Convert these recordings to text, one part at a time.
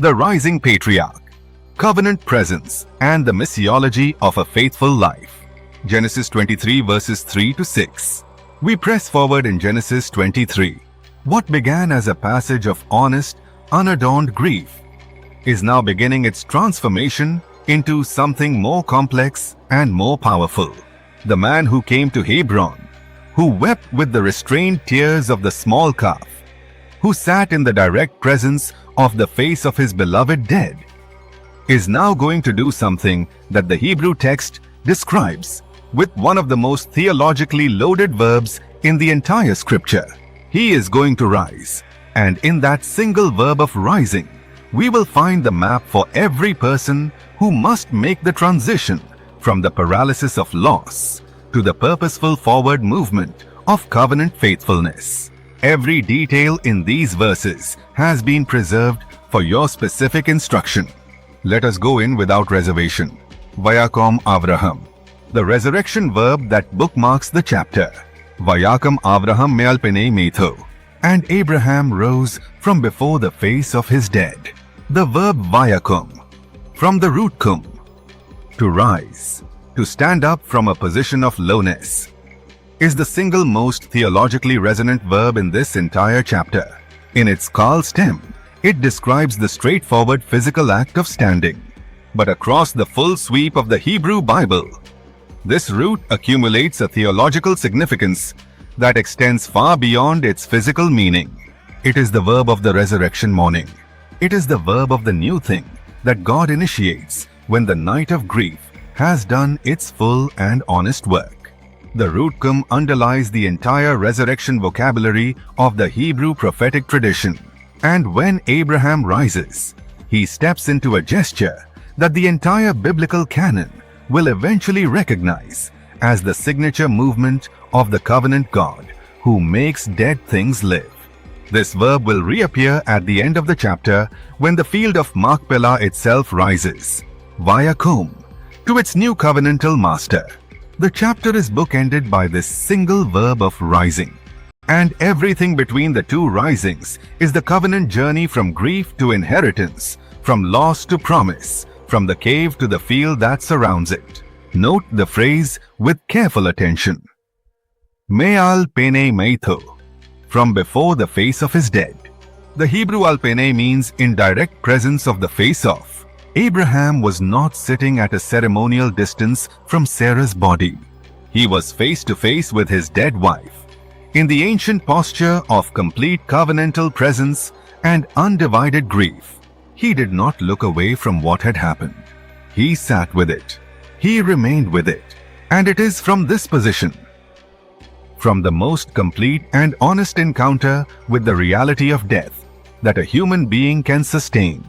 the rising patriarch, covenant presence, and the missiology of a faithful life. Genesis 23 verses 3 to 6. We press forward in Genesis 23. What began as a passage of honest, unadorned grief is now beginning its transformation into something more complex and more powerful. The man who came to Hebron, who wept with the restrained tears of the small calf, who sat in the direct presence of the face of his beloved dead, is now going to do something that the Hebrew text describes with one of the most theologically loaded verbs in the entire scripture. He is going to rise, and in that single verb of rising, we will find the map for every person who must make the transition from the paralysis of loss to the purposeful forward movement of covenant faithfulness. Every detail in these verses has been preserved for your specific instruction. Let us go in without reservation. Vayakom Avraham, the resurrection verb that bookmarks the chapter. Vayakom Avraham me'al penei metho, and Abraham rose from before the face of his dead. The verb vayakom, from the root kum, to rise, to stand up from a position of lowness, is the single most theologically resonant verb in this entire chapter. In its kal stem, it describes the straightforward physical act of standing. But across the full sweep of the Hebrew Bible, this root accumulates a theological significance that extends far beyond its physical meaning. It is the verb of the resurrection morning. It is the verb of the new thing that God initiates when the night of grief has done its full and honest work. The root kum underlies the entire resurrection vocabulary of the Hebrew prophetic tradition. And when Abraham rises, he steps into a gesture that the entire biblical canon will eventually recognize as the signature movement of the covenant God who makes dead things live. This verb will reappear at the end of the chapter when the field of Machpelah itself rises, vayakom, to its new covenantal master. The chapter is bookended by this single verb of rising. And everything between the two risings is the covenant journey from grief to inheritance, from loss to promise, from the cave to the field that surrounds it. Note the phrase with careful attention. Me'al penei metho, from before the face of his dead. The Hebrew al penei means in direct presence of the face of. Abraham was not sitting at a ceremonial distance from Sarah's body. He was face to face with his dead wife, in the ancient posture of complete covenantal presence and undivided grief. He did not look away from what had happened. He sat with it. He remained with it. And it is from this position, from the most complete and honest encounter with the reality of death that a human being can sustain,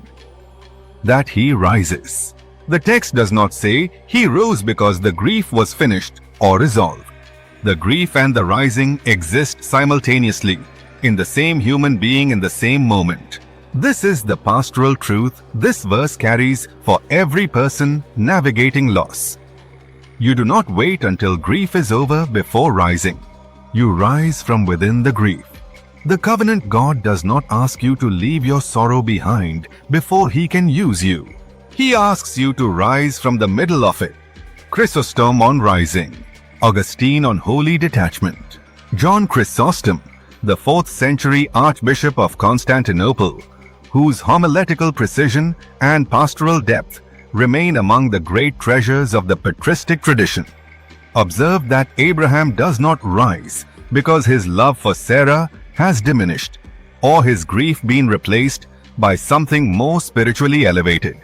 that he rises. The text does not say he rose because the grief was finished or resolved. The grief and the rising exist simultaneously in the same human being in the same moment. This is the pastoral truth this verse carries for every person navigating loss. You do not wait until grief is over before rising. You rise from within the grief. The covenant God does not ask you to leave your sorrow behind before He can use you. He asks you to rise from the middle of it. Chrysostom on rising, Augustine on holy detachment, John Chrysostom, the 4th century Archbishop of Constantinople, whose homiletical precision and pastoral depth remain among the great treasures of the patristic tradition. Observe that Abraham does not rise because his love for Sarah has diminished or his grief been replaced by something more spiritually elevated.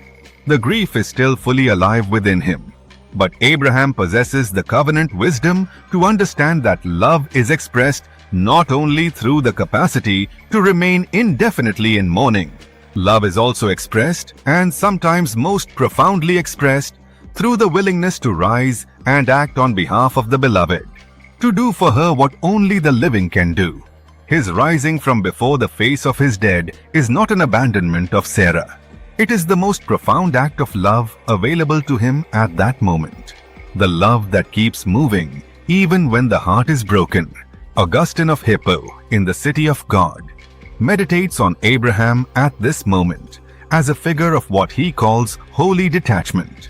The grief is still fully alive within him. But Abraham possesses the covenant wisdom to understand that love is expressed not only through the capacity to remain indefinitely in mourning. Love is also expressed, and sometimes most profoundly expressed, through the willingness to rise and act on behalf of the beloved, to do for her what only the living can do. His rising from before the face of his dead is not an abandonment of Sarah. It is the most profound act of love available to him at that moment. The love that keeps moving even when the heart is broken. Augustine of Hippo, in the City of God, meditates on Abraham at this moment as a figure of what he calls holy detachment.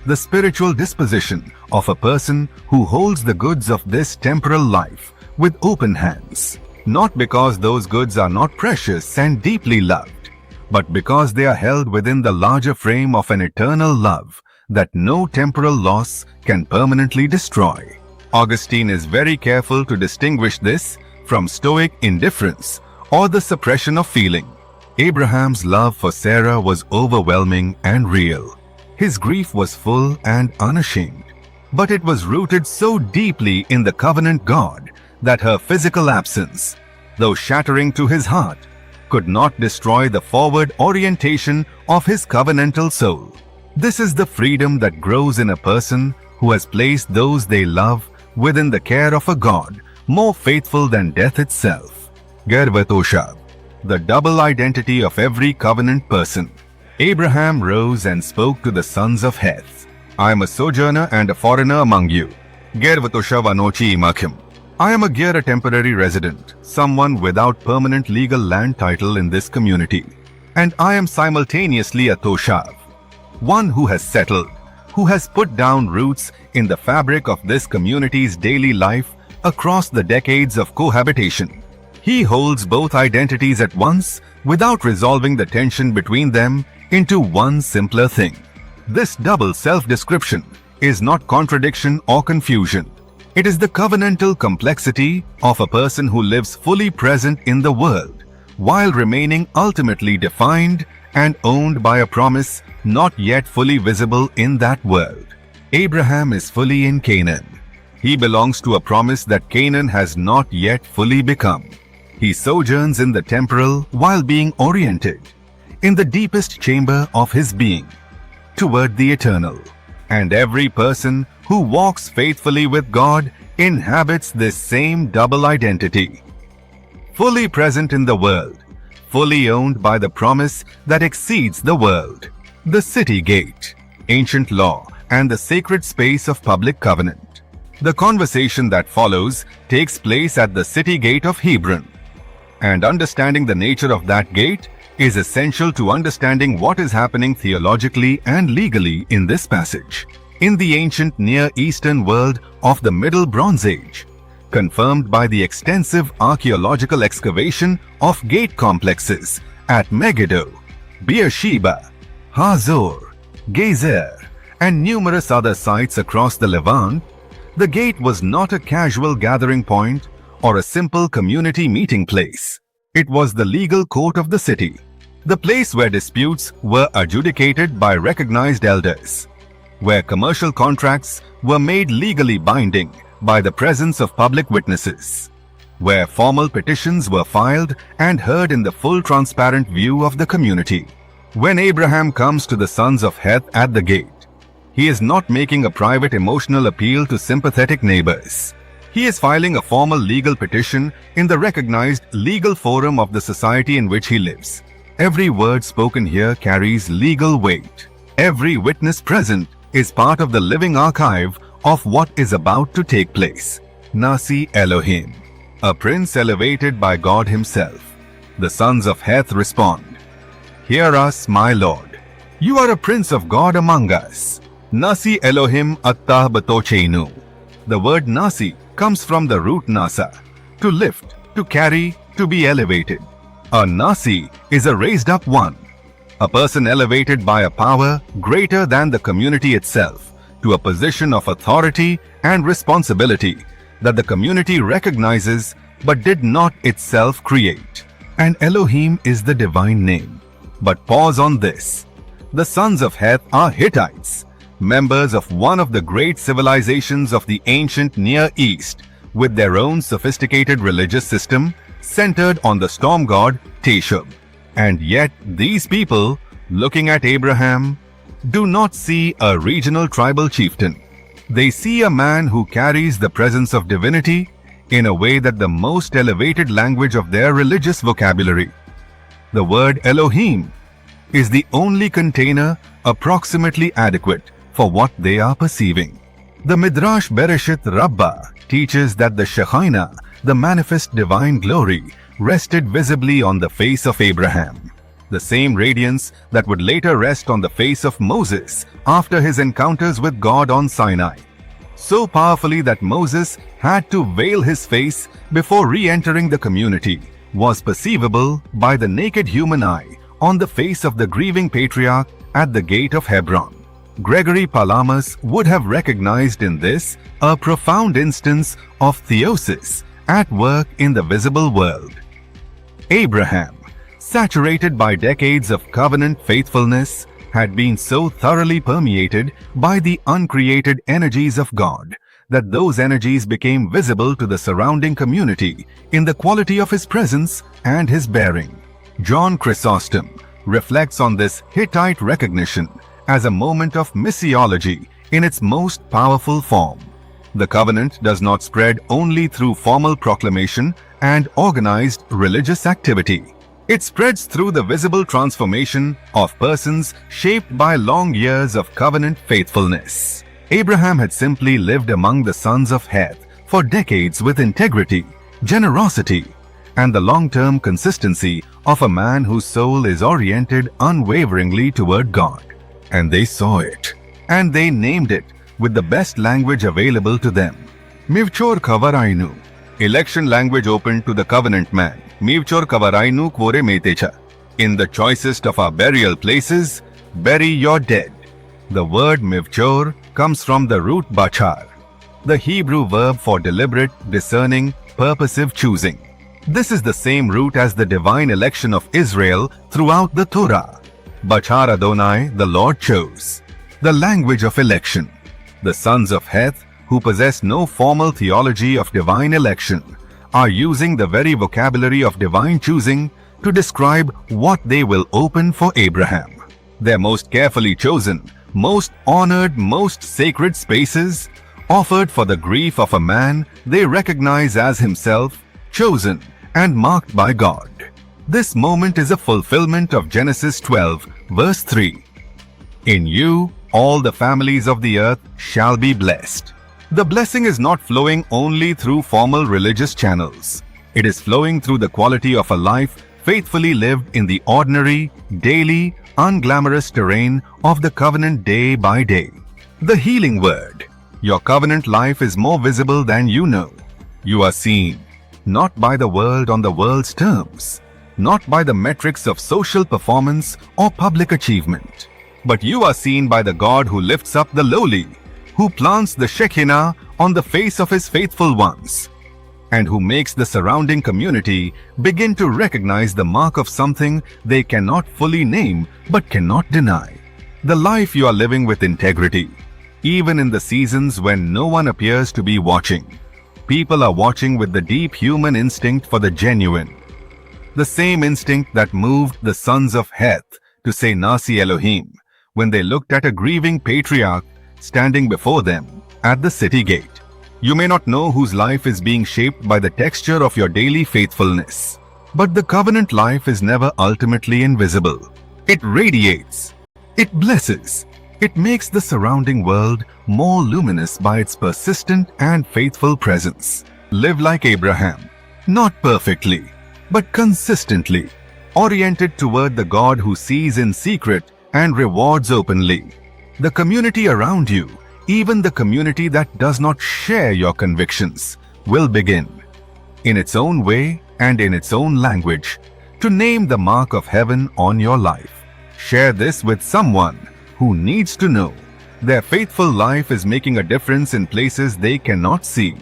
The spiritual disposition of a person who holds the goods of this temporal life with open hands, not because those goods are not precious and deeply loved, but because they are held within the larger frame of an eternal love that no temporal loss can permanently destroy. Augustine is very careful to distinguish this from stoic indifference or the suppression of feeling. Abraham's love for Sarah was overwhelming and real. His grief was full and unashamed, but it was rooted so deeply in the covenant God that her physical absence, though shattering to his heart, could not destroy the forward orientation of his covenantal soul. This is the freedom that grows in a person who has placed those they love within the care of a God more faithful than death itself. Gervatoshav, the double identity of every covenant person. Abraham rose and spoke to the sons of Heth. I am a sojourner and a foreigner among you. Gervatoshav anochi imakim. I am a temporary resident, someone without permanent legal land title in this community. And I am simultaneously a toshav, one who has settled, who has put down roots in the fabric of this community's daily life across the decades of cohabitation. He holds both identities at once without resolving the tension between them into one simpler thing. This double self-description is not contradiction or confusion. It is the covenantal complexity of a person who lives fully present in the world while remaining ultimately defined and owned by a promise not yet fully visible in that world. Abraham is fully in Canaan. He belongs to a promise that Canaan has not yet fully become. He sojourns in the temporal while being oriented in the deepest chamber of his being toward the eternal. And every person who walks faithfully with God inhabits this same double identity. Fully present in the world, fully owned by the promise that exceeds the world, the city gate, ancient law, and the sacred space of public covenant. The conversation that follows takes place at the city gate of Hebron. And understanding the nature of that gate is essential to understanding what is happening theologically and legally in this passage. In the ancient Near Eastern world of the Middle Bronze Age, confirmed by the extensive archaeological excavation of gate complexes at Megiddo, Beersheba, Hazor, Gezer, and numerous other sites across the Levant, the gate was not a casual gathering point or a simple community meeting place. It was the legal court of the city, the place where disputes were adjudicated by recognized elders, where commercial contracts were made legally binding by the presence of public witnesses, where formal petitions were filed and heard in the full transparent view of the community. When Abraham comes to the sons of Heth at the gate, he is not making a private emotional appeal to sympathetic neighbors. He is filing a formal legal petition in the recognized legal forum of the society in which he lives. Every word spoken here carries legal weight. Every witness present is part of the living archive of what is about to take place. Nasi Elohim, a prince elevated by God himself. The sons of Heth respond, Hear us, my Lord. You are a prince of God among us. Nasi Elohim attah batocheinu. The word nasi comes from the root nasa, to lift, to carry, to be elevated. A nasi is a raised up one, a person elevated by a power greater than the community itself to a position of authority and responsibility that the community recognizes but did not itself create. And Elohim is the divine name. But pause on this. The sons of Heth are Hittites, members of one of the great civilizations of the ancient Near East, with their own sophisticated religious system centered on the storm god Teshub. And yet these people, looking at Abraham, do not see a regional tribal chieftain. They see a man who carries the presence of divinity in a way that the most elevated language of their religious vocabulary. The word Elohim is the only container approximately adequate for what they are perceiving. The Midrash Bereshit Rabbah teaches that the Shekhinah, the manifest divine glory, rested visibly on the face of Abraham. the same radiance that would later rest on the face of Moses after his encounters with God on Sinai. So powerfully that Moses had to veil his face before re-entering the community, was perceivable by the naked human eye on the face of the grieving patriarch at the gate of Hebron. Gregory Palamas would have recognized in this a profound instance of theosis at work in the visible world. Abraham, saturated by decades of covenant faithfulness, had been so thoroughly permeated by the uncreated energies of God that those energies became visible to the surrounding community in the quality of his presence and his bearing. John Chrysostom reflects on this Hittite recognition as a moment of missiology in its most powerful form. The covenant does not spread only through formal proclamation and organized religious activity. It spreads through the visible transformation of persons shaped by long years of covenant faithfulness. Abraham had simply lived among the sons of Heth for decades with integrity, generosity, and the long-term consistency of a man whose soul is oriented unwaveringly toward God. And they saw it, and they named it with the best language available to them. Mivchor Kavarainu, election language open to the covenant man. Mivchor Kavarainu Kvore Metecha. In the choicest of our burial places, bury your dead. The word Mivchor comes from the root bachar, the Hebrew verb for deliberate, discerning, purposive choosing. This is the same root as the divine election of Israel throughout the Torah. Bachar Adonai, the Lord chose. The language of election. The sons of Heth, who possess no formal theology of divine election, are using the very vocabulary of divine choosing to describe what they will open for Abraham. Their most carefully chosen, most honored, most sacred spaces, offered for the grief of a man they recognize as himself, chosen and marked by God. This moment is a fulfillment of Genesis 12, verse 3. In you, all the families of the earth shall be blessed. The blessing is not flowing only through formal religious channels. It is flowing through the quality of a life faithfully lived in the ordinary, daily, unglamorous terrain of the covenant day by day. The healing word. Your covenant life is more visible than you know. You are seen, not by the world on the world's terms, not by the metrics of social performance or public achievement, but you are seen by the God who lifts up the lowly, who plants the Shekhinah on the face of his faithful ones, and who makes the surrounding community begin to recognize the mark of something they cannot fully name but cannot deny. The life you are living with integrity, even in the seasons when no one appears to be watching. People are watching with the deep human instinct for the genuine. The same instinct that moved the sons of Heth to say nasi Elohim when they looked at a grieving patriarch standing before them at the city gate. You may not know whose life is being shaped by the texture of your daily faithfulness, but the covenant life is never ultimately invisible. It radiates. It blesses. It makes the surrounding world more luminous by its persistent and faithful presence. Live like Abraham, not perfectly, but consistently, oriented toward the God who sees in secret and rewards openly. The community around you, even the community that does not share your convictions, will begin, in its own way and in its own language, to name the mark of heaven on your life. Share this with someone who needs to know their faithful life is making a difference in places they cannot see.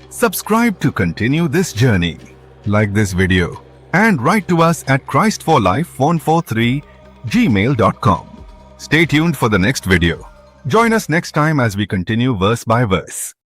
Subscribe to continue this journey. Like this video and write to us at christforlife143@gmail.com. Stay tuned for the next video. Join us next time as we continue verse by verse.